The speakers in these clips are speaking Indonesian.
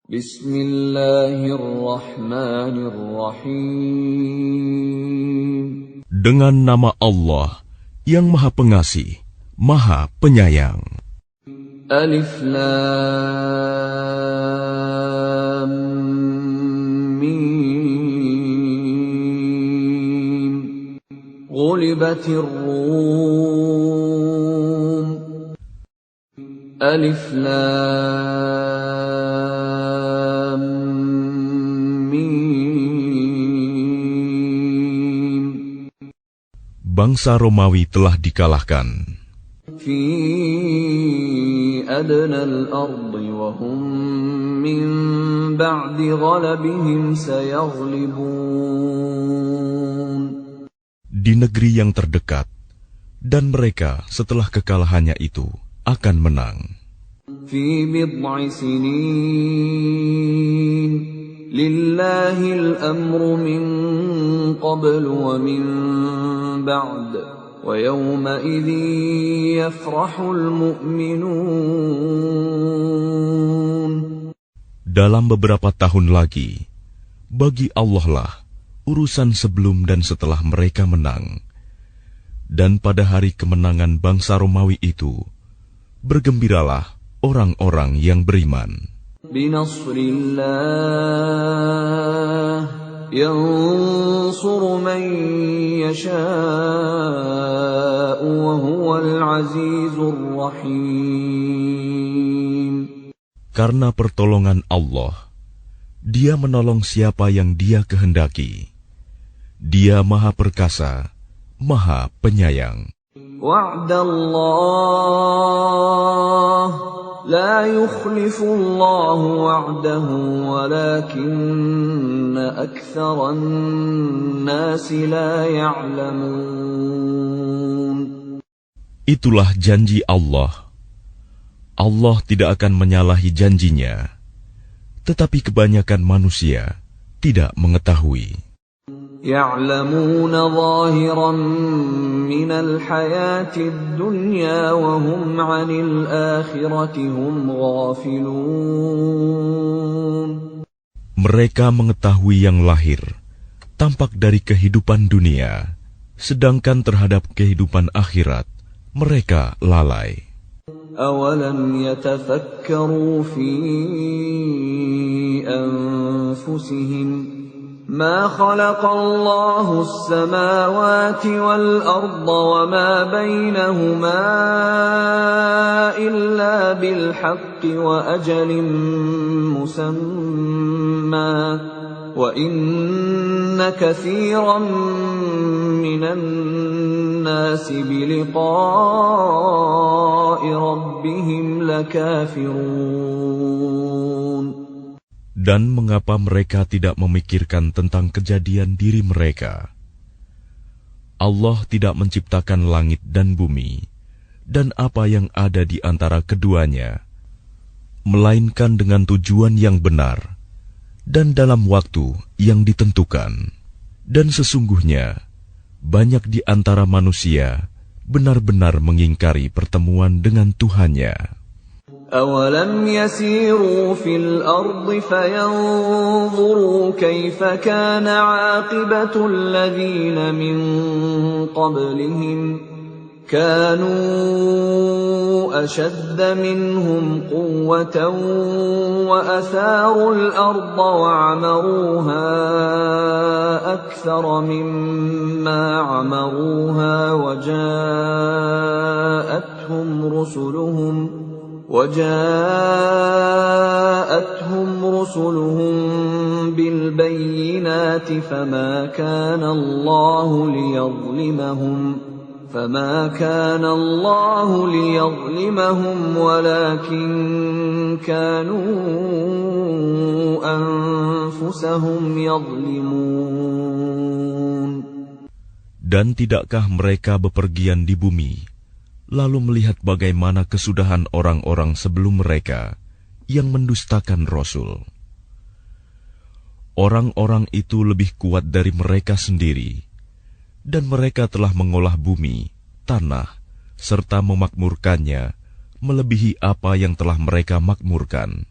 Bismillahirrahmanirrahim. Dengan nama Allah yang Maha Pengasih, Maha Penyayang. Alif Lam Mim. Ghulibatir Rum. Alif Lam Mim. Bangsa Romawi telah dikalahkan. Fi adnal ardi wa hum min ba'di ghalabihim sayaghlibun. Di negeri yang terdekat, dan mereka setelah kekalahannya itu akan menang. Fi bid'i sinin lillahil amru min qablu wa min ba'd. وَيَوْمَئِذٍ يَفْرَحُ الْمُؤْمِنُونَ. Dalam beberapa tahun lagi, bagi Allah lah urusan sebelum dan setelah mereka menang. Dan pada hari kemenangan bangsa Romawi itu, bergembiralah orang-orang yang beriman. Binasrillah yansuru man yasha'u wa huwal azizur rahim. Karena pertolongan Allah, Dia menolong siapa yang Dia kehendaki. Dia Maha Perkasa, Maha Penyayang. Wa'dallah la yukhlifullahu wa'dahu walakinna aktsaran nasi la ya'lamun. Itulah janji Allah. Allah tidak akan menyalahi janjinya, tetapi kebanyakan manusia tidak mengetahui. يَعْلَمُونَ ظَاهِرًا مِنَ الْحَيَاةِ الدُّنْيَا وَهُمْ عَنِ الْآخِرَةِ هُمْ غَافِلُونَ. Mereka mengetahui yang lahir, tampak dari kehidupan dunia, sedangkan terhadap kehidupan akhirat, mereka lalai. أَوَلَمْ يَتَفَكَّرُوا فِي أَنفُسِهِمْ ما خلق الله السماوات والأرض وما بينهما إلا بالحق وأجل مسمى وإن كثيرا من الناس بلقاء ربهم لكافرون. Dan mengapa mereka tidak memikirkan tentang kejadian diri mereka? Allah tidak menciptakan langit dan bumi, dan apa yang ada di antara keduanya, melainkan dengan tujuan yang benar, dan dalam waktu yang ditentukan. Dan sesungguhnya, banyak di antara manusia benar-benar mengingkari pertemuan dengan Tuhannya. أَوَلَمْ يَسِيرُوا فِي الْأَرْضِ فَيَنظُرُوا كَيْفَ كَانَ عَاقِبَةُ الَّذِينَ مِنْ قَبْلِهِمْ كَانُوا أَشَدَّ مِنْهُمْ قُوَّةً وَأَثَارُوا الْأَرْضَ وَعَمَرُوهَا أَكْثَرَ مِمَّا عَمَرُوهَا وجاءتهم رسلهم بالبينات فما كان الله ليظلمهم ولكن كانوا أنفسهم يظلمون. Dan tidakkah mereka bepergian di bumi, lalu melihat bagaimana kesudahan orang-orang sebelum mereka yang mendustakan Rasul. Orang-orang itu lebih kuat dari mereka sendiri, dan mereka telah mengolah bumi, tanah, serta memakmurkannya melebihi apa yang telah mereka makmurkan.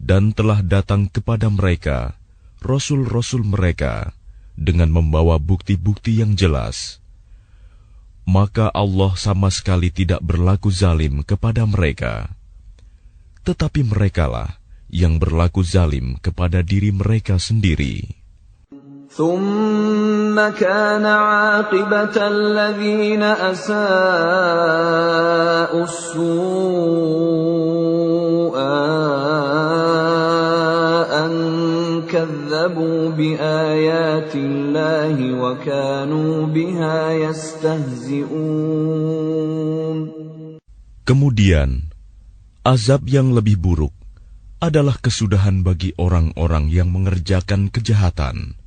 Dan telah datang kepada mereka rasul-rasul mereka dengan membawa bukti-bukti yang jelas. Maka Allah sama sekali tidak berlaku zalim kepada mereka. Tetapi merekalah yang berlaku zalim kepada diri mereka sendiri. ثم كان عاقبة الذين أساءوا السوء أن كذبوا بآيات الله وكانوا بها يستهزئون. Kemudian, azab yang lebih buruk adalah kesudahan bagi orang-orang yang mengerjakan kejahatan,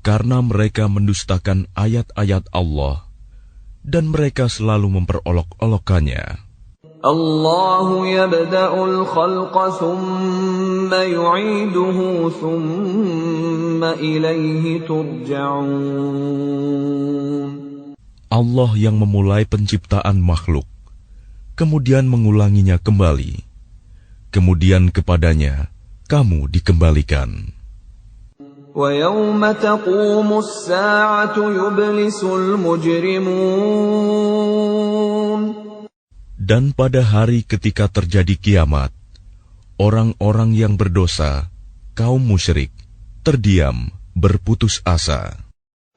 karena mereka mendustakan ayat-ayat Allah dan mereka selalu memperolok-olokkannya. Allahu yabda'ul khalqa thumma yu'iduhu thumma ilayhi turja'un. Allah yang memulai penciptaan makhluk, kemudian mengulanginya kembali, kemudian kepadanya kamu dikembalikan. وَيَوْمَ تَقُومُ السَّاعَةُ يُبْلِسُ الْمُجْرِمُونَ. Dan pada hari ketika terjadi kiamat, orang-orang yang berdosa, kaum musyrik, terdiam, berputus asa.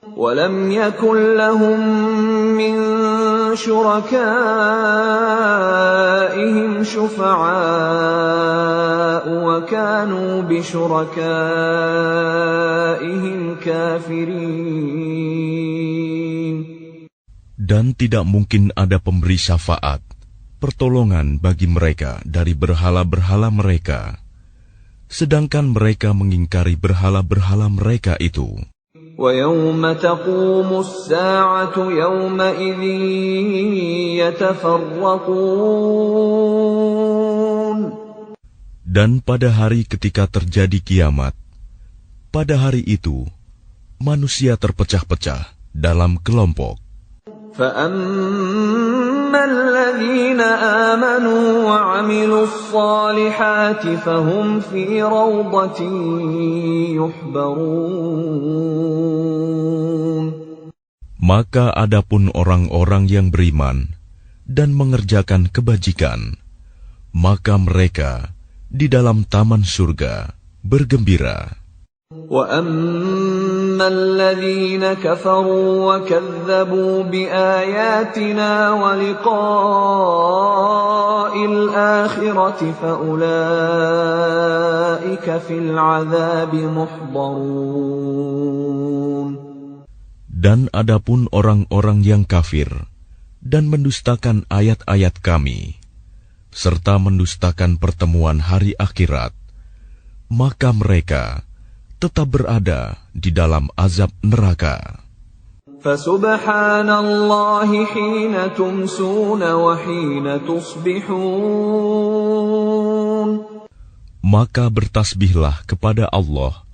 وَلَمْ يَكُنْ لَهُمْ مِنْ شُرَكَائِهِمْ شُفَعَاءُ وَكَانُوا بِشُرَكَائِهِمْ كَافِرِينَ. Dan tidak mungkin ada pemberi syafaat, pertolongan bagi mereka dari berhala-berhala mereka, sedangkan mereka mengingkari berhala-berhala mereka itu. وَيَوْمَ تَقُومُ السَّاعَةُ يَوْمَئِذٍ يَتَفَرَّقُونَ. Dan pada hari ketika terjadi kiamat, pada hari itu, manusia terpecah-pecah dalam kelompok. فَأَمَّا الَّذِينَ آمَنُوا وَعَمِلُوا الصَّالِحَاتِ فَهُمْ فِي رَوْضَةٍ يُحْبَرُونَ. Maka adapun orang-orang yang beriman dan mengerjakan kebajikan, maka mereka di dalam taman surga bergembira. وَأَمَّا الَّذِينَ كَفَرُوا وَكَذَّبُوا بِآيَاتِنَا وَلِقَاءِ الْآخِرَةِ فَأُولَئِكَ فِي الْعَذَابِ مُحْضَرُونَ. Dan adapun orang-orang yang kafir dan mendustakan ayat-ayat kami, serta mendustakan pertemuan hari akhirat, maka mereka tetap berada di dalam azab neraka. Fasubhanallahi hina tumsuna wa hina tusbihun. Maka bertasbihlah kepada Allah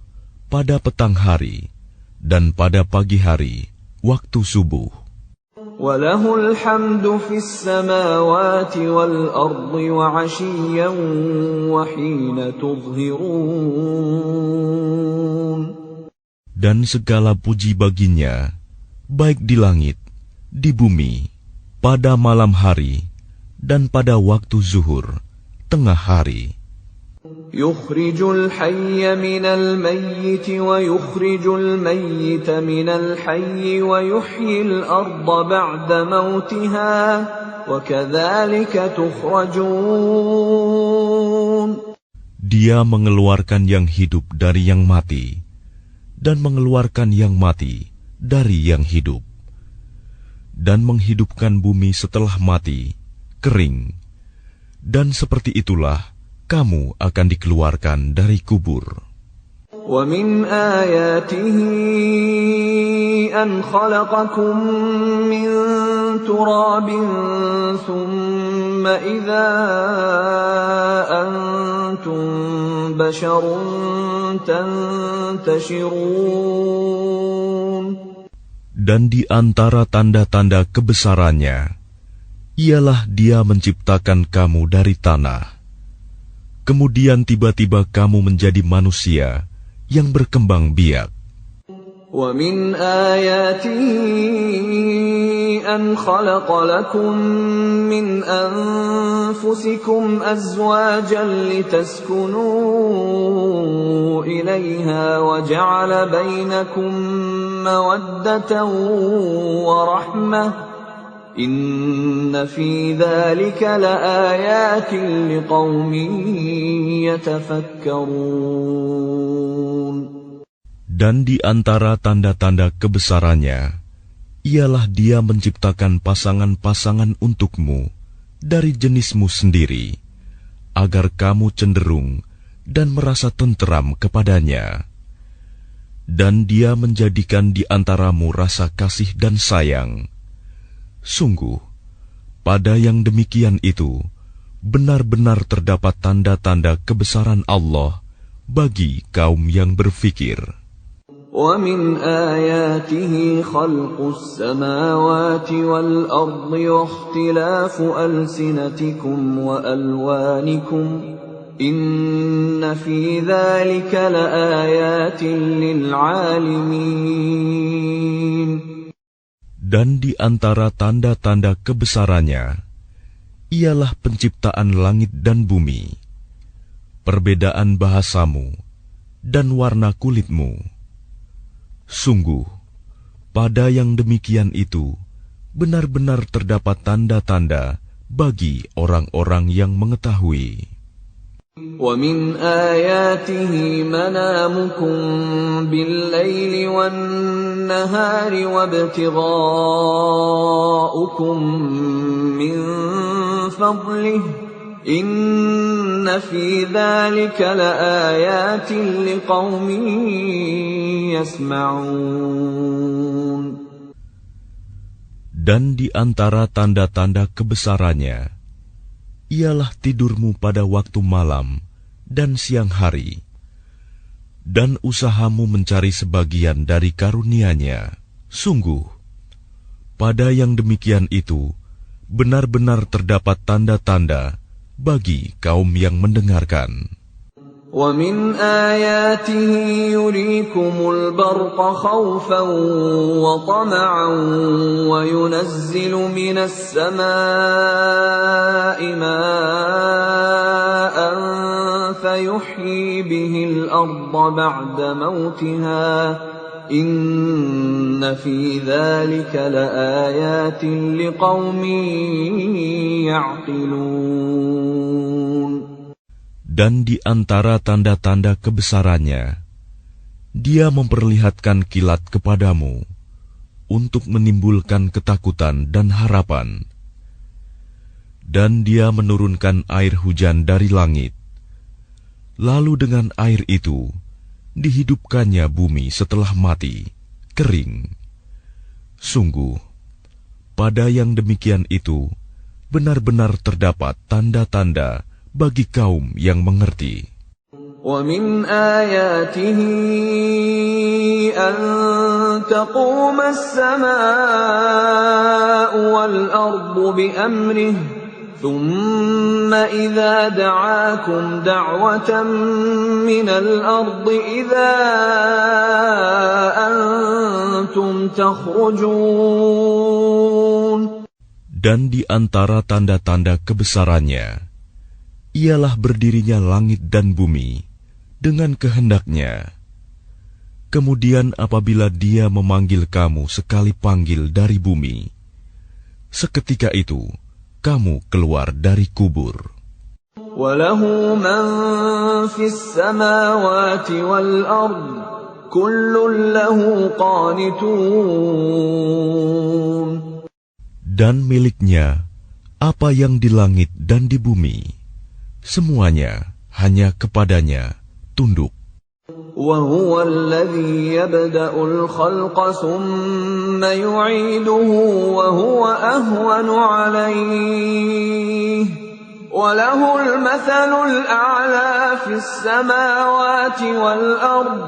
pada petang hari dan pada pagi hari waktu subuh. Walahul hamdu fis samawati wal ardi wa 'ashiyyan wa hina tudhhirun. Dan segala puji baginya, baik di langit, di bumi, pada malam hari, dan pada waktu zuhur, tengah hari. Yukhrijul hayya minal mayyiti wa yukhrijul mayyita minal hayyi wa yuhyil arda ba'da mautiha wa kadzalika tukhrajun. Dia mengeluarkan yang hidup dari yang mati dan mengeluarkan yang mati dari yang hidup, dan menghidupkan bumi setelah mati, kering, dan seperti itulah kamu akan dikeluarkan dari kubur. وَمِنْ آيَاتِهِ أَنْ خَلَقَكُمْ مِنْ تُرَابٍ ثُمَّ إِذَا أَنْتُمْ بَشَرٌ تَنْتَشِرُونَ. Dan di antara tanda-tanda kebesarannya, ialah Dia menciptakan kamu dari tanah, Kemudian tiba-tiba kamu menjadi manusia yang berkembang biak. وَمِنْ آيَاتِهِ أَنْ خَلَقَ لَكُم مِّنْ أَنفُسِكُمْ أَزْوَاجًا لِتَسْكُنُوا إِلَيْهَا وَجَعَلَ بَيْنَكُم مَّوَدَّةً وَرَحْمَةً إِنَّ فِي ذَلِكَ لَآيَاتٍ لِقَوْمٍ يَتَفَكَّرُونَ. Dan di antara tanda-tanda kebesarannya, ialah Dia menciptakan pasangan-pasangan untukmu dari jenismu sendiri, agar kamu cenderung dan merasa tenteram kepadanya. Dan Dia menjadikan di antaramu rasa kasih dan sayang. Sungguh, pada yang demikian itu, benar-benar terdapat tanda-tanda kebesaran Allah bagi kaum yang berfikir. وَمِنْ آيَاتِهِ خَلْقُ السَّمَاوَاتِ وَالْأَرْضِ وَاخْتِلَافُ أَلْسِنَتِكُمْ وَأَلْوَانِكُمْ إِنَّ فِي ذَلِكَ لَآيَاتٍ لِلْعَالِمِينَ. Dan di antara tanda-tanda kebesarannya, ialah penciptaan langit dan bumi, perbedaan bahasamu, dan warna kulitmu. Sungguh, pada yang demikian itu, benar-benar terdapat tanda-tanda bagi orang-orang yang mengetahui. وَمِنْ آيَاتِهِ مَنَامُكُمْ بِاللَّيْلِ وَالنَّهَارِ وَابْتِغَاؤُكُمْ مِنْ فَضْلِهِ إِنَّ فِي ذَلِكَ لَآيَاتٍ لِقَوْمٍ يَسْمَعُونَ. Dan di antara tanda-tanda kebesarannya, ialah tidurmu pada waktu malam dan siang hari, dan usahamu mencari sebagian dari karunia-Nya. Sungguh, pada yang demikian itu, benar-benar terdapat tanda-tanda bagi kaum yang mendengarkan. وَمِنْ آيَاتِهِ يُرِيكُمُ الْبَرْقَ خَوْفًا وَطَمَعًا وَيُنَزِّلُ مِنَ السَّمَاءِ مَاءً فَيُحْيِي بِهِ الْأَرْضَ بَعْدَ مَوْتِهَا إِنَّ فِي ذَلِكَ لَآيَاتٍ لِقَوْمٍ يَعْقِلُونَ. Dan di antara tanda-tanda kebesarannya, Dia memperlihatkan kilat kepadamu untuk menimbulkan ketakutan dan harapan. Dan Dia menurunkan air hujan dari langit. Lalu dengan air itu, dihidupkannya bumi setelah mati, kering. Sungguh, pada yang demikian itu, benar-benar terdapat tanda-tanda bagi kaum yang mengerti. وَمِنْ آيَاتِهِ أَن تَقُومَ السَّمَاءُ وَالْأَرْضُ بِأَمْرِهِ ثُمَّ إِذَا دَعَاكُمْ دَعْوَةً مِّنَ الْأَرْضِ إِذَا أَنْتُمْ تَخْرُجُونَ. Dan di antara tanda-tanda kebesarannya, ialah berdirinya langit dan bumi dengan kehendaknya. Kemudian apabila Dia memanggil kamu sekali panggil dari bumi, seketika itu kamu keluar dari kubur. وَلَهُ مَنْ فِي السَّمَاوَاتِ وَالْأَرْضِ كُلٌّ لَهُ قَانِتُونَ. Dan miliknya apa yang di langit dan di bumi, semuanya hanya kepadanya tunduk. وَهُوَ الَّذِي يَبْدَأُ الْخَلْقَ ثُمَّ يُعِيدُهُ وَهُوَ أَهْوَنُ عَلَيْهِ وَلَهُ الْمَثَلُ الْأَعْلَى فِي السَّمَاوَاتِ وَالْأَرْضِ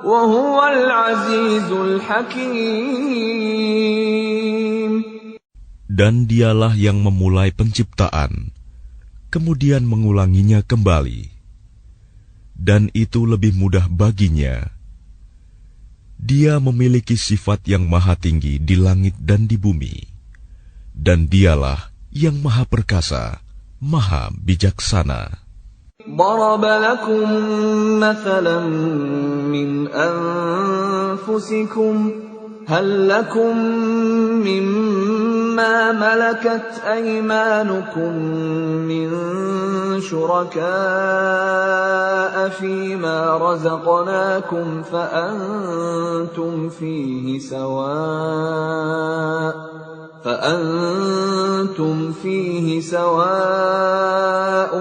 وَهُوَ الْعَزِيزُ الْحَكِيمُ. Dan Dialah yang memulai penciptaan, kemudian mengulanginya kembali. dan itu lebih mudah baginya. Dia memiliki sifat yang maha tinggi di langit dan di bumi, dan dialah yang maha perkasa, maha bijaksana. ضرب لكم مثلا من أنفسكم هل لكم مما ملكت أيمانكم من شركاء فيما رزقناكم فأنتم فيه سواء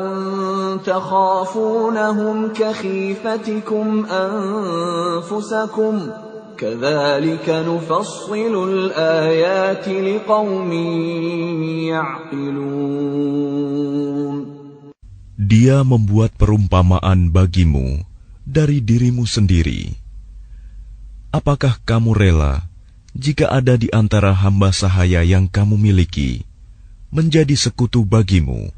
تخافونهم كخيفتكم أنفسكم كذلك نفصل الآيات لقوم يعقلون. Dia membuat perumpamaan bagimu dari dirimu sendiri. Apakah kamu rela jika ada di antara hamba sahaya yang kamu miliki menjadi sekutu bagimu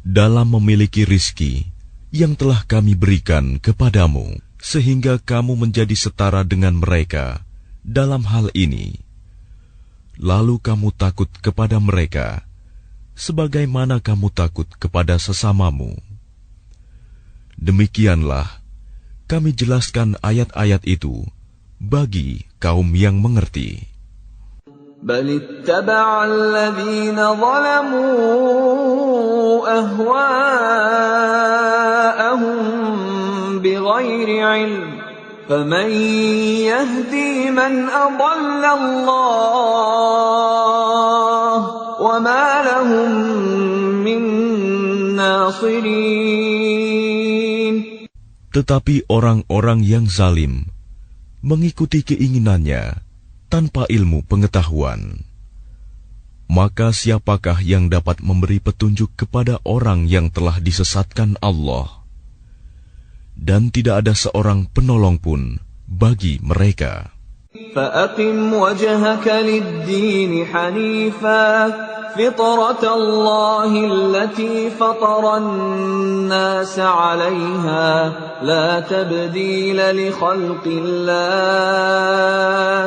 dalam memiliki rizki yang telah kami berikan kepadamu, sehingga kamu menjadi setara dengan mereka dalam hal ini? Lalu kamu takut kepada mereka sebagaimana kamu takut kepada sesamamu. Demikianlah kami jelaskan ayat-ayat itu bagi kaum yang mengerti. بل اتبع الذين ظلموا أهواءهم بغير علم فمن يهدي من أضل الله وما لهم من ناصرين. Tetapi orang-orang yang zalim mengikuti keinginannya tanpa ilmu pengetahuan. Maka siapakah yang dapat memberi petunjuk kepada orang yang telah disesatkan Allah? Dan tidak ada seorang penolong pun bagi mereka. فأقم وجهك للدين حنيفا فطرة الله التي فطر الناس عليها لا تبديل لخلق الله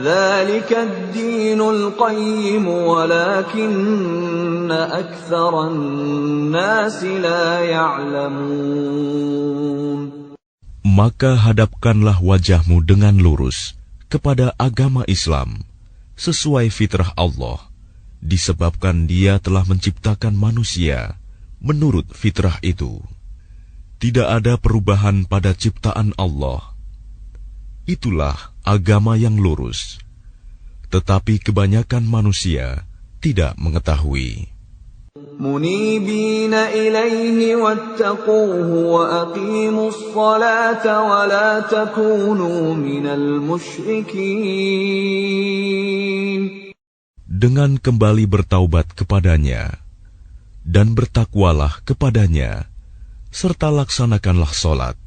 ذلك الدين القيم ولكن أكثر الناس لا يعلمون. Maka hadapkanlah wajahmu dengan lurus kepada agama Islam sesuai fitrah Allah, disebabkan Dia telah menciptakan manusia menurut fitrah itu. Tidak ada perubahan pada ciptaan Allah. Itulah agama yang lurus, tetapi kebanyakan manusia tidak mengetahui. منيبين إليه واتقوه وأقيموا الصلاة ولا تكونوا من المشركين. Dengan kembali bertaubat kepadanya dan bertakwalah kepadanya, serta laksanakanlah solat,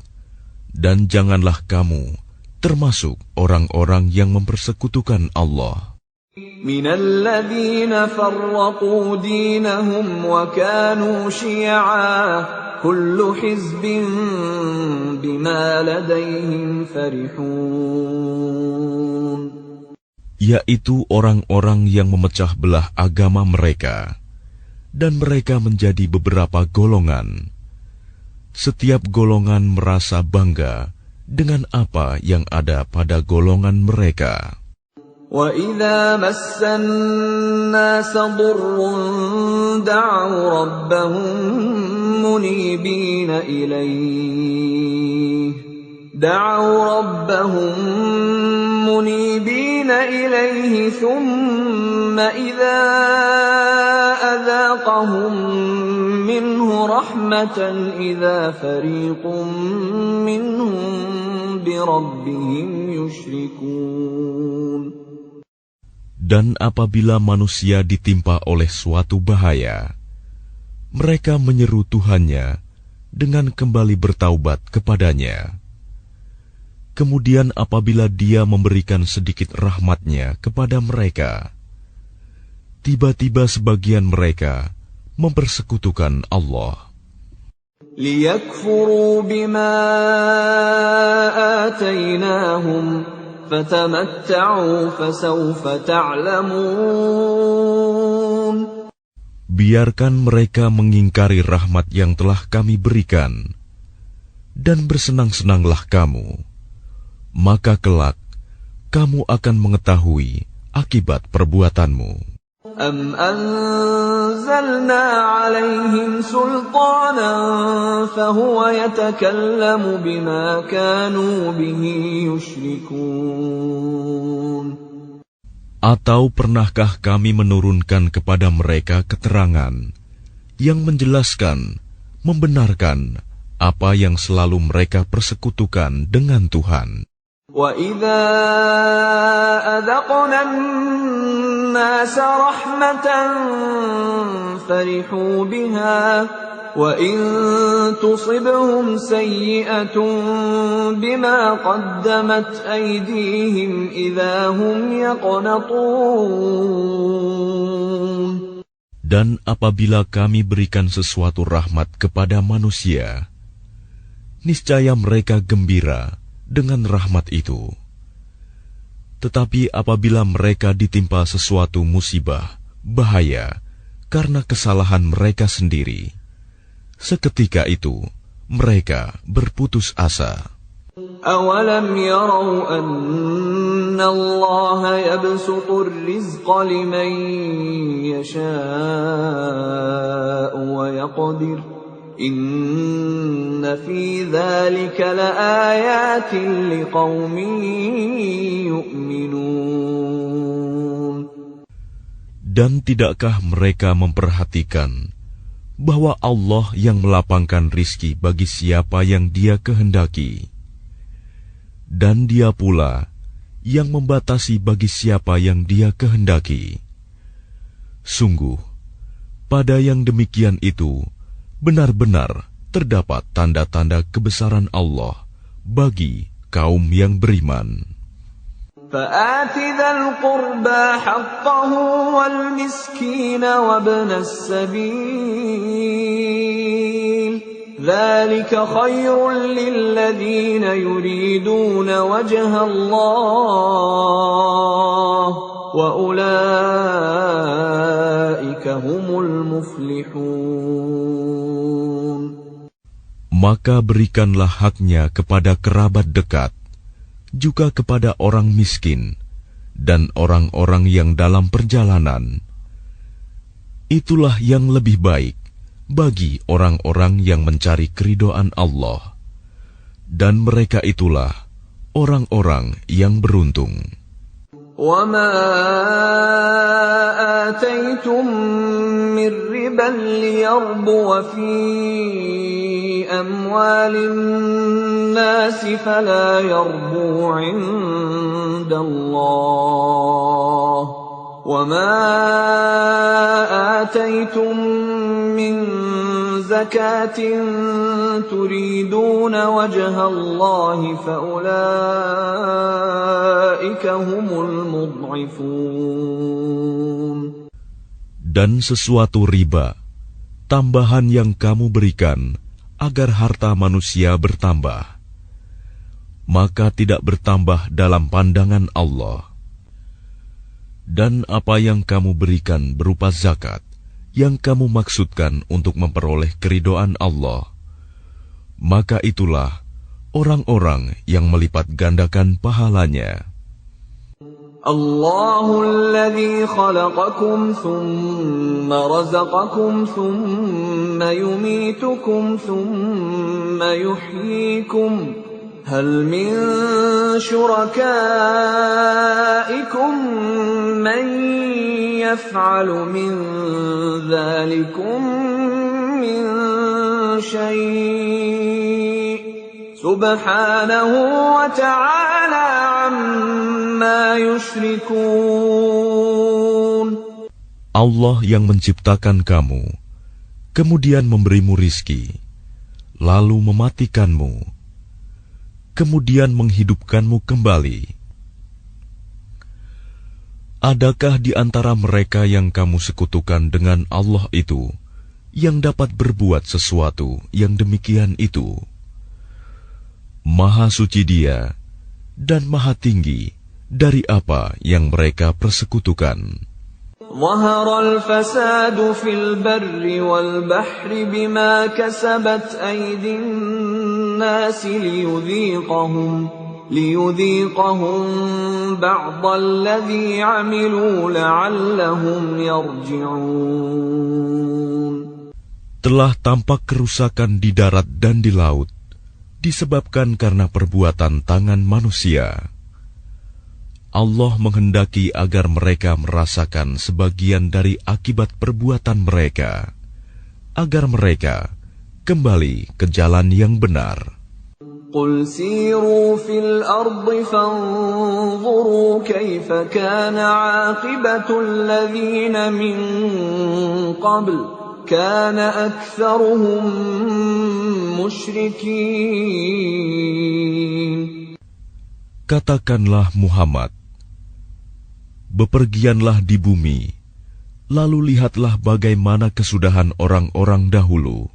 dan janganlah kamu termasuk orang-orang yang mempersekutukan Allah. من الذين فرقوا دينهم وكانوا شيعا كل حزب بما لديهم فرحون. Yaitu orang-orang yang memecah belah agama mereka, dan mereka menjadi beberapa golongan. Setiap golongan merasa bangga dengan apa yang ada pada golongan mereka. وَإِذَا مَسَّ النَّاسَ ضُرٌّ دَعَوْا رَبَّهُم مُنِيبِينَ إِلَيْهِ ثُمَّ إِذَا أَذَاقَهُم مِّنْهُ رَحْمَةً إِذَا فَرِيقٌ مِّنْهُم بِرَبِّهِمْ يُشْرِكُونَ. Dan apabila manusia ditimpa oleh suatu bahaya, mereka menyeru Tuhannya dengan kembali bertaubat kepadanya. Kemudian apabila Dia memberikan sedikit rahmat-Nya kepada mereka, tiba-tiba sebagian mereka mempersekutukan Allah. لِيَكْفُرُوا بِمَا آتَيْنَاهُمْ فَتَمَتَّعُوا فَسَوْفَ تَعْلَمُونَ. Biarkan mereka mengingkari rahmat yang telah kami berikan, dan bersenang-senanglah kamu, maka kelak kamu akan mengetahui akibat perbuatanmu. أَمْ أَنزَلْنَا عَلَيْهِمْ سُلْطَانًا فَهُوَ يَتَكَلَّمُ بِمَا كَانُوا بِهِ يُشْرِكُونَ. Atau pernahkah kami menurunkan kepada mereka keterangan yang menjelaskan, membenarkan apa yang selalu mereka persekutukan dengan Tuhan? وَإِذَا أَذَقْنَا النَّاسَ رَحْمَةً فَرِحُوا بِهَا وَإِن تُصِبْهُمْ سَيِّئَةٌ بِمَا قَدَّمَتْ أَيْدِيهِمْ إِذَا هُمْ يَقْنَطُونَ. Dan apabila kami berikan sesuatu rahmat kepada manusia, niscaya mereka gembira dengan rahmat itu. Tetapi apabila mereka ditimpa sesuatu musibah, bahaya, karena kesalahan mereka sendiri, seketika itu mereka berputus asa. أَوَلَمْ يَرَوْا أَنَّ اللَّهَ يَبْسُطُ الرِّزْقَ لِمَن يَشَاءُ وَيَقْدِرُ إِنَّ فِي ذَلِكَ لَآيَاتٍ لِقَوْمٍ يُؤْمِنُونَ. Dan tidakkah mereka memperhatikan bahwa Allah yang melapangkan rizki bagi siapa yang Dia kehendaki, dan Dia pula yang membatasi bagi siapa yang Dia kehendaki. Sungguh, pada yang demikian itu benar-benar terdapat tanda-tanda kebesaran Allah bagi kaum yang beriman. فَآتِ ذَا الْقُرْبَى حَقَّهُ وَالْمِسْكِينَ وَابْنَ السَّبِيلِ ذَلِكَ خَيْرٌ لِّلَّذِينَ يُرِيدُونَ وَجْهَ اللَّهِ وَأُولَٰئِكَ هُمُ الْمُفْلِحُونَ. Maka berikanlah haknya kepada kerabat dekat, juga kepada orang miskin dan orang-orang yang dalam perjalanan. Itulah yang lebih baik bagi orang-orang yang mencari keridhaan Allah, dan mereka itulah orang-orang yang beruntung. وَمَا آتَيْتُم مِّن رِّبًا لِّيَرْبُوَ فِي أَمْوَالِ النَّاسِ فَلَا يَرْبُو عِندَ اللَّهِ وَمَا آتَيْتُم مِّن زَكَاةٍ تُرِيدُونَ وَجْهَ اللَّهِ فَأُولَٰئِكَ هُمُ الْمُضْعِفُونَ. Dan sesuatu riba, tambahan yang kamu berikan agar harta manusia bertambah, maka tidak bertambah dalam pandangan Allah. Dan apa yang kamu berikan berupa zakat, yang kamu maksudkan untuk memperoleh keridhaan Allah, maka itulah orang-orang yang melipat gandakan pahalanya. Allahul ladzi khalaqakum thumma razaqakum thumma yumitukum thumma yuhyikum hal min syurakaikum man yaf'alu min dzalikum min syai' subhanahu wa ta'ala amma yushrikun. Allah yang menciptakan kamu, kemudian memberimu rizki, lalu mematikanmu, kemudian menghidupkanmu kembali. Adakah di antara mereka yang kamu sekutukan dengan Allah itu yang dapat berbuat sesuatu yang demikian itu. Maha suci Dia dan maha tinggi dari apa yang mereka persekutukan. ظهر الفساد في البر والبحر بما كسبت أيدي الناس ليذيقهم بعض الذي عملوا لعلهم يرجعون. Telah tampak kerusakan di darat dan di laut disebabkan karena perbuatan tangan manusia. Allah menghendaki agar mereka merasakan sebagian dari akibat perbuatan mereka, agar mereka kembali ke jalan yang benar. قُلْ سِيرُوا فِي الْأَرْضِ فَانظُرُوا كَيْفَ كَانَ عَاقِبَةُ الَّذِينَ مِنْ قَبْلُ كَانَ أَكْثَرُهُمْ مُشْرِكِينَ. Katakanlah Muhammad, bepergianlah di bumi, lalu lihatlah bagaimana kesudahan orang-orang dahulu.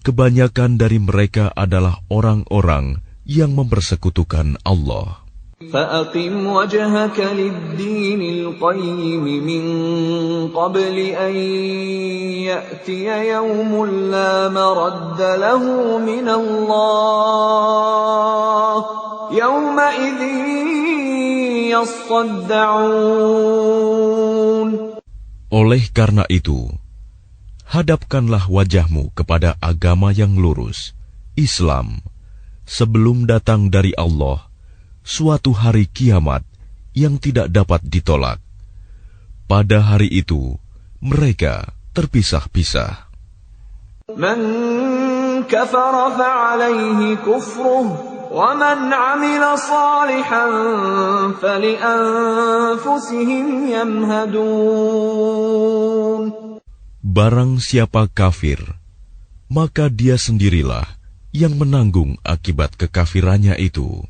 Kebanyakan dari mereka adalah orang-orang yang mempersekutukan Allah. فَأَقِمْ وَجْهَكَ لِلدِّينِ الْقَيِّمِ مِنْ قَبْلِ أَنْ يَأْتِيَ يَوْمٌ لَا مَرَدَّ لَهُ مِنَ اللَّهِ يَوْمَئِذٍ يَصَّدَّعُونَ. Oleh karena itu, hadapkanlah wajahmu kepada agama yang lurus, Islam, sebelum datang dari Allah suatu hari kiamat yang tidak dapat ditolak. Pada hari itu, mereka terpisah-pisah. Man kafara fa'alayhi kufruh, wa man 'amila salihan fali'anfusihim yamhadun. Barang siapa kafir, maka dia sendirilah yang menanggung akibat kekafirannya itu.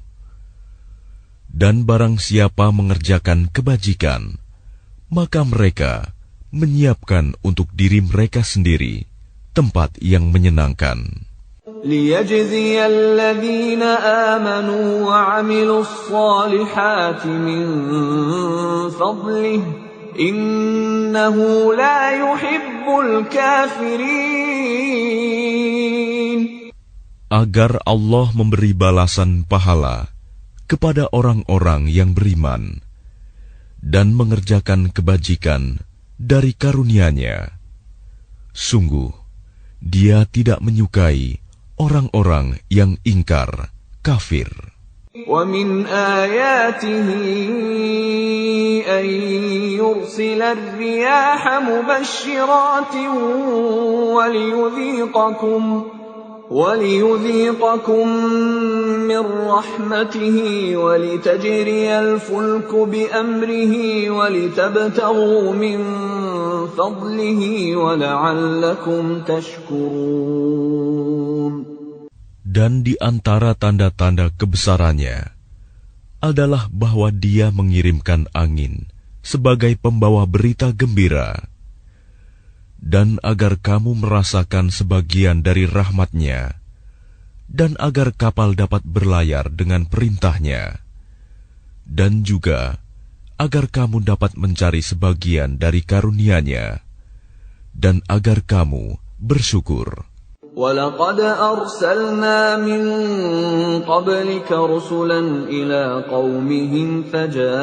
Dan barang siapa mengerjakan kebajikan, maka mereka menyiapkan untuk diri mereka sendiri tempat yang menyenangkan. لِيَجْزِيَ الَّذِينَ آمَنُوا وَعَمِلُوا الصَّالِحَاتِ مِنْ فَضْلِهِ إِنَّهُ لَا يُحِبُّ الْكَافِرِينَ. Agar Allah memberi balasan pahala kepada orang-orang yang beriman dan mengerjakan kebajikan dari karunia-Nya. Sungguh, Dia tidak menyukai orang-orang yang ingkar, kafir. وَمِنْ آيَاتِهِ أَنْ يُرْسِلَ الرِّيَاحَ مُبَشِّرَاتٍ وَلِيُذِيقَكُم مِّن رَّحْمَتِهِ وَلِتَجْرِيَ الْفُلْكُ بِأَمْرِهِ وَلِتَبْتَغُوا مِن فَضْلِهِ وَلَعَلَّكُمْ تَشْكُرُونَ. Dan di antara tanda-tanda kebesarannya adalah bahwa Dia mengirimkan angin sebagai pembawa berita gembira, dan agar kamu merasakan sebagian dari rahmat-Nya, dan agar kapal dapat berlayar dengan perintah-Nya, dan juga agar kamu dapat mencari sebagian dari karunia-Nya, dan agar kamu bersyukur. وَلَقَدْ أَرْسَلْنَا مِن قَبْلِكَ رُسُلًا إِلَىٰ قَوْمِهِمْ فَجَاءُوهُم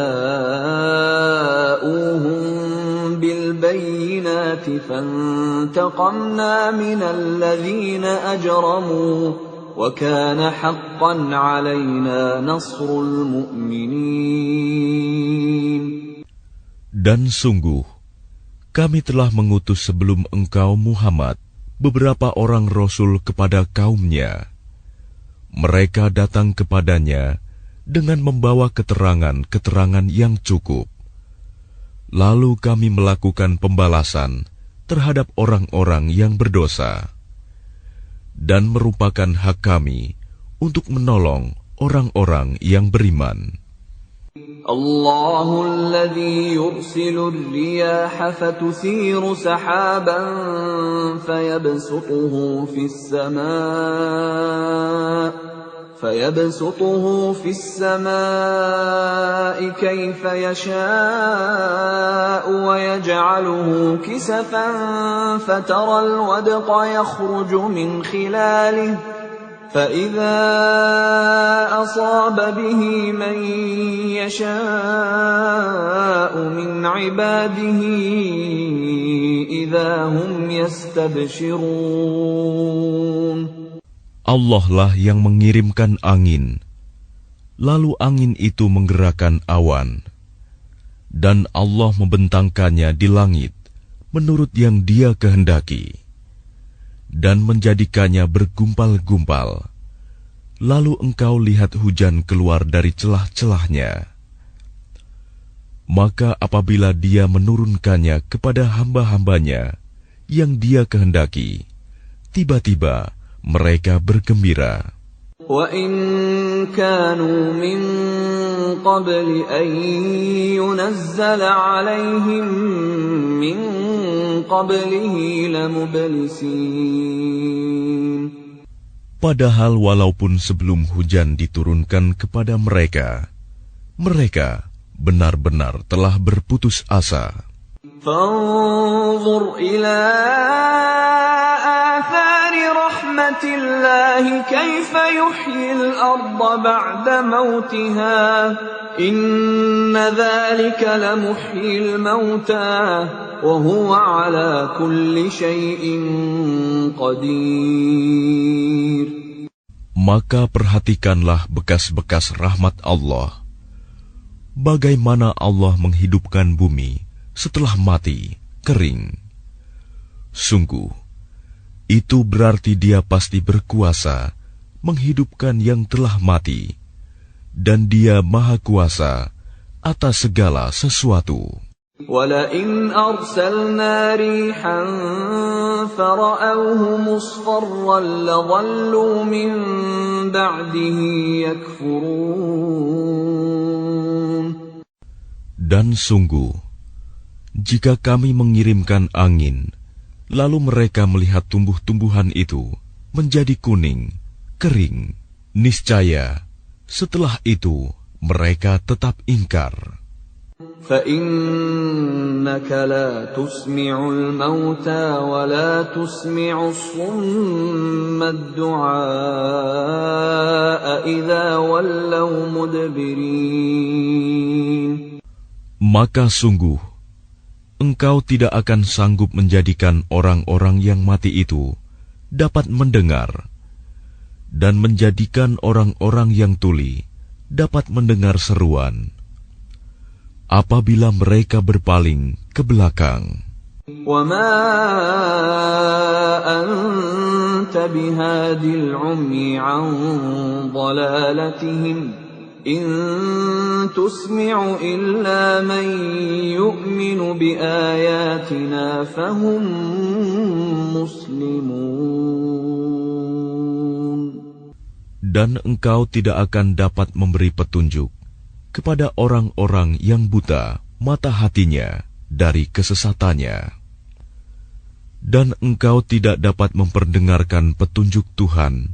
بِالْبَيِّنَاتِ فَانتَقَمْنَا مِنَ الَّذِينَ أَجْرَمُوا وَكَانَ حَقًّا عَلَيْنَا نَصْرُ الْمُؤْمِنِينَ. Dan sungguh, kami telah mengutus sebelum engkau Muhammad beberapa orang rasul kepada kaumnya. Mereka datang kepadanya dengan membawa keterangan-keterangan yang cukup. Lalu kami melakukan pembalasan terhadap orang-orang yang berdosa, dan merupakan hak kami untuk menolong orang-orang yang beriman. الله الذي يرسل الرياح فتثير سحابا فيبسطه في السماء كيف يشاء ويجعله كسفا فترى الودق يخرج من خلاله فإذا أصاب به من يشاء من عباده إذا هم يستبشرون. Allah lah yang mengirimkan angin, lalu angin itu menggerakkan awan, dan Allah membentangkannya di langit menurut yang Dia kehendaki, dan menjadikannya bergumpal-gumpal. Lalu engkau lihat hujan keluar dari celah-celahnya. Maka apabila Dia menurunkannya kepada hamba-hambanya yang Dia kehendaki, tiba-tiba mereka bergembira. وَإِن كَانُوا مِن قَبْلِ أَن يُنَزَّلَ عَلَيْهِم مِّن قَبْلِهِ لَمُبْلِسِينَ. Padahal walaupun sebelum hujan diturunkan kepada mereka, mereka benar-benar telah berputus asa. فَانظُرْ إِلَىٰ آثَارِ رَحْمَةِ اللَّهِ كَيْفَ يُحْيِي الْأَرْضَ بَعْدَ مَوْتِهَا إِنَّ ذَلِكَ لَمُحْيِي الْمَوْتَىٰ وَهُوَ عَلَىٰ كُلِّ شَيْءٍ قَدِيرٌ. Maka perhatikanlah bekas-bekas rahmat Allah. Bagaimana Allah menghidupkan bumi setelah mati, kering. Sungguh, itu berarti Dia pasti berkuasa menghidupkan yang telah mati, dan Dia Maha Kuasa atas segala sesuatu. وَلَئِنْ أَرْسَلْنَا رِيحًا فَرَأَوْهُ مُصْفَرًّا لَظَلُّوا مِنْ بَعْدِهِ يَكْفُرُونَ. Dan sungguh, jika kami mengirimkan angin, lalu mereka melihat tumbuh-tumbuhan itu menjadi kuning, kering, niscaya setelah itu mereka tetap ingkar. فَإِنَّكَ لَا تُسْمِعُ الْمَوْتَى وَلَا تُسْمِعُ الصُّمَّ الدُّعَاءَ إِذَا وَلَّوْا مُدْبِرِينَ. Maka sungguh, engkau tidak akan sanggup menjadikan orang-orang yang mati itu dapat mendengar, dan menjadikan orang-orang yang tuli dapat mendengar seruan apabila mereka berpaling ke belakang. وَمَا أَنْتَ بِهَادِ الْعُمْيِ عَنْ ضَلَالَتِهِمْ إِنْ تُسْمِعُ إِلَّا مَنْ يُؤْمِنُ بِآيَاتِنَا فَهُمْ مُسْلِمُونَ. Dan engkau tidak akan dapat memberi petunjuk kepada orang-orang yang buta mata hatinya dari kesesatannya. Dan engkau tidak dapat memperdengarkan petunjuk Tuhan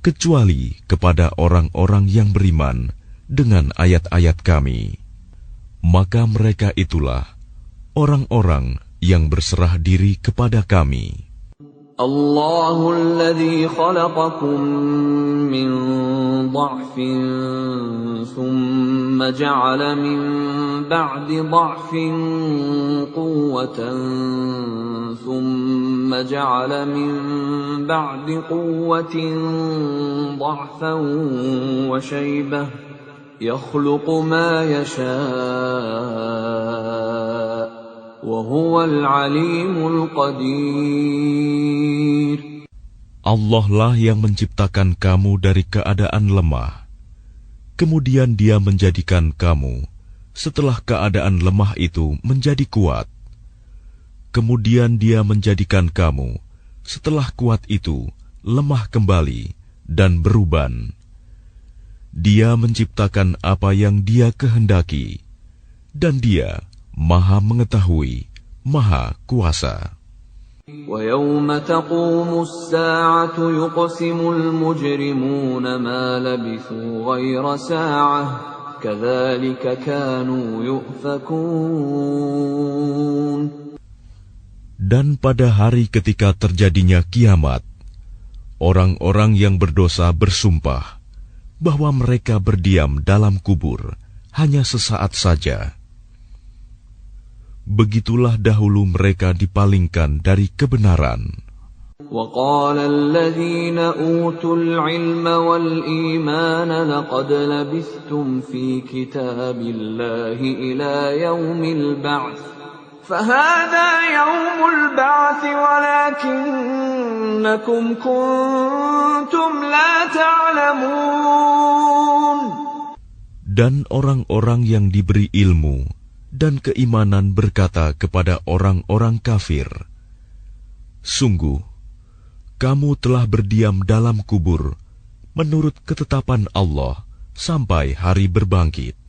kecuali kepada orang-orang yang beriman dengan ayat-ayat Kami. Maka mereka itulah orang-orang yang berserah diri kepada Kami. الله الذي خلقكم من ضعف ثم جعل من بعد ضعف قوة ثم جعل من بعد قوة ضعفا وشيبة يخلق ما يشاء وهو العليم القدير. Allah lah yang menciptakan kamu dari keadaan lemah. Kemudian Dia menjadikan kamu setelah keadaan lemah itu menjadi kuat. Kemudian Dia menjadikan kamu setelah kuat itu lemah kembali dan beruban. Dia menciptakan apa yang Dia kehendaki, dan Dia Maha Mengetahui, Maha Kuasa. وَيَوْمَ تَقُومُ السَّاعَةُ يُقْسِمُ الْمُجْرِمُونَ مَا لَبِثُوا غَيْرَ سَاعَةٍ كَذَلِكَ كَانُوا يُؤْفَكُونَ. Dan pada hari ketika terjadinya kiamat, orang-orang yang berdosa bersumpah bahwa mereka berdiam dalam kubur hanya sesaat saja. Begitulah dahulu mereka dipalingkan dari kebenaran. وَقَالَ الَّذِينَ أُوتُوا الْعِلْمَ وَالْإِيمَانَ لَقَدْ لَبِثْتُمْ فِي كِتَابِ اللَّهِ إِلَى يَوْمِ الْبَعْثِ فَهَذَا يَوْمُ الْبَعْثِ وَلَكِنَّكُمْ كُنتُمْ لَا تَعْلَمُونَ. Dan orang-orang yang diberi ilmu dan keimanan berkata kepada orang-orang kafir, "Sungguh, kamu telah berdiam dalam kubur menurut ketetapan Allah sampai hari berbangkit.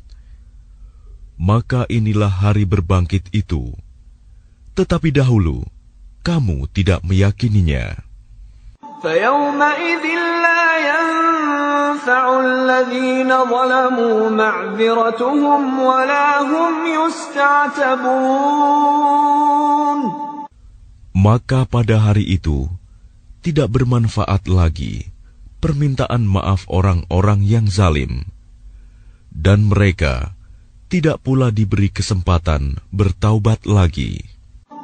Maka inilah hari berbangkit itu. Tetapi dahulu, kamu tidak meyakininya." فَيَوْمَئِذٍ لَا يَنفَعُ الَّذِينَ ظَلَمُوا مَعْذِرَتُهُمْ وَلَا هُمْ يُسْتَعْتَبُونَ. Maka pada hari itu, tidak bermanfaat lagi permintaan maaf orang-orang yang zalim, dan mereka tidak pula diberi kesempatan bertaubat lagi.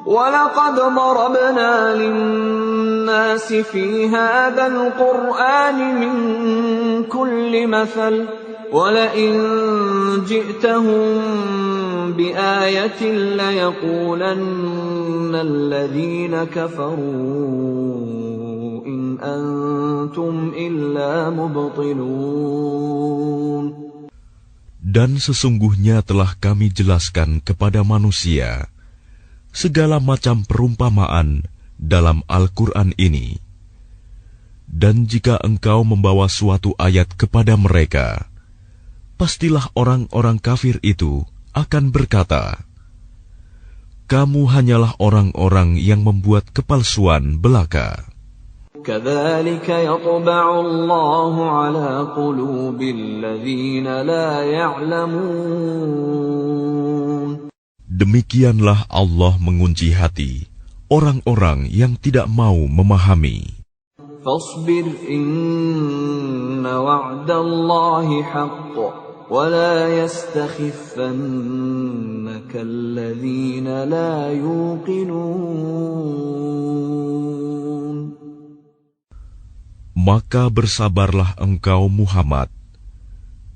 وَلَقَدْ ضَرَبْنَا لِلنَّاسِ فِي هَذَا الْقُرْآنِ مِنْ كُلِّ مَثَلٍ وَلَئِنْ جِئْتَهُمْ بِآيَةٍ لَيَقُولَنَّ الَّذِينَ كَفَرُوا إِنْ أَنْتُمْ إِلَّا مُبْطِلُونَ. Dan sesungguhnya telah kami jelaskan kepada manusia segala macam perumpamaan dalam Al-Quran ini. Dan jika engkau membawa suatu ayat kepada mereka, pastilah orang-orang kafir itu akan berkata, "Kamu hanyalah orang-orang yang membuat kepalsuan belaka." كَذَلِكَ يَطْبَعُ اللَّهُ عَلَى قُلُوبِ الَّذِينَ لَا يَعْلَمُونَ. Demikianlah Allah mengunci hati orang-orang yang tidak mau memahami. فَاصْبِرْ إِنَّ وَعْدَ اللَّهِ حَقٌّ وَلَا يَسْتَخِفَّنَّكَ الَّذِينَ لَا يُوقِنُونَ. Maka bersabarlah engkau Muhammad.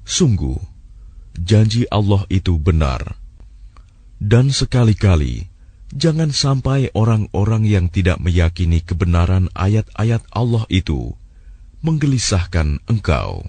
Sungguh, janji Allah itu benar. Dan sekali-kali, jangan sampai orang-orang yang tidak meyakini kebenaran ayat-ayat Allah itu menggelisahkan engkau.